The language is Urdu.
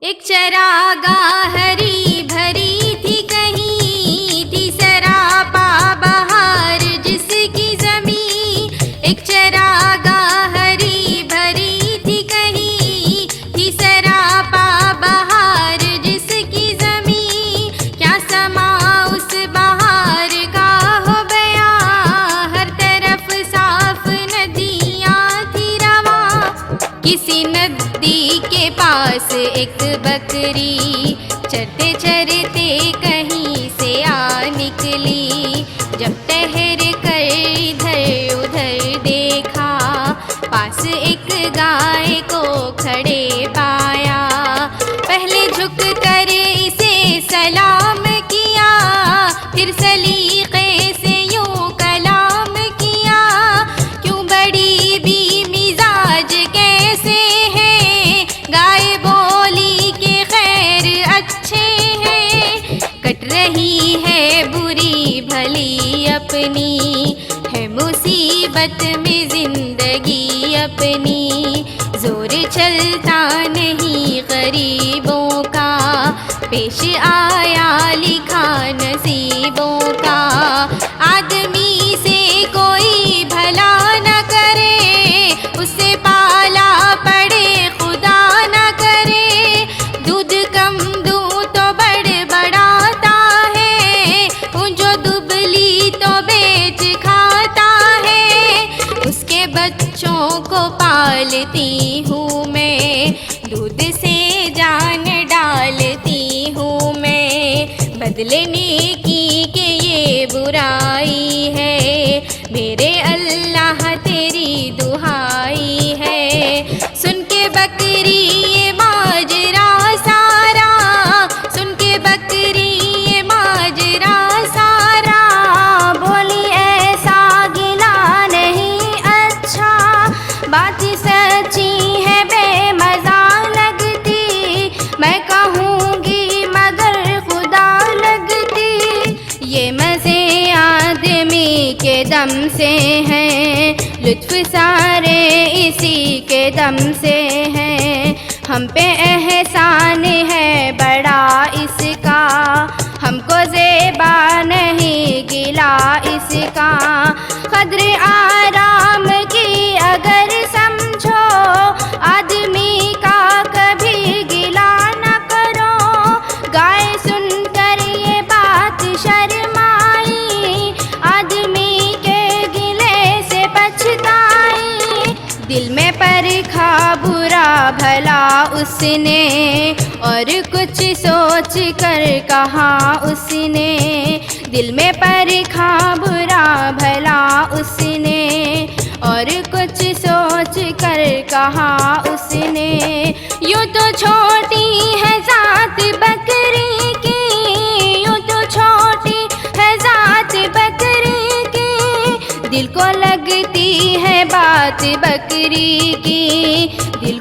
ایک چراگاہ ہری بھری تھی، کہیں تھی سراپا بہار جس کی زمین۔ ایک چراگاہ ہری بھری تھی، کہیں تھی سراپا بہار جس کی زمین۔ کیا سما اس بہار کا ہو بیان، ہر طرف صاف ندیاں تھی رواں۔ کسی ندی کے پاس ایک بکری چرتے چرتے کہیں سے آ نکلی۔ جب ٹہر کر ادھر ادھر دیکھا، پاس ایک گائے کو کھڑے پایا۔ پہلے جھک کر اسے سلام کیا، پھر سلیقے سے یوں کلام کیا۔ کیوں بڑی بھی مزاج کیسے ہیں، گائے بولی کہ خیر اچھے ہیں۔ کٹ رہی ہے بری بھلی اپنی، ہے مصیبت میں زندگی اپنی۔ زور چلتا نہیں غریبوں کا، پیش آیا لکھا نصیبوں کا۔ آدمی سے کوئی بھلا نہ کرے، اسے پالا پڑے خدا نہ کرے۔ دودھ کم دوں تو بڑبڑاتا ہے، جو دبلی تو بیچ کھاتا ہے۔ اس کے بچوں کو پالتی ہوں میں، دودھ سے جان ڈالتی ہوں میں۔ بدلے نیکی کہ یہ برائی ہے، میرے اللہ تیری دہائی ہے۔ سن کے بکری یہ ماجرا سارا، سن کے بکری یہ ماجرا سارا۔ بولی ایسا گلا نہیں اچھا، بات سچی ہے بے مزہ لگتی۔ میں کہوں گی مگر خدا لگتی۔ یہ مزے آدمی کے دم سے ہیں، لطف سارے اسی کے دم سے ہیں۔ ہم پہ احسان ہے بڑا اس کا، ہم کو زیبا نہیں گلا اس کا۔ قدر آرام کی اگر سمجھو، آدمی کا کبھی گلا نہ کرو۔ گائے سن کر یہ بات شرمائی، آدمی کے گلے سے پچھتائی۔ دل میں پرکھا برا بھلا اس نے، اور کچھ سوچ کر کہا اس نے۔ دل میں پرکھا برا بھلا اس نے، اور کچھ سوچ کر کہا اس نے۔ یوں تو چھوٹی ہے ذات بکری کی، یوں تو چھوٹی ہے ذات بکری کی، دل کو لگتی ہے بات بکری کی۔ دل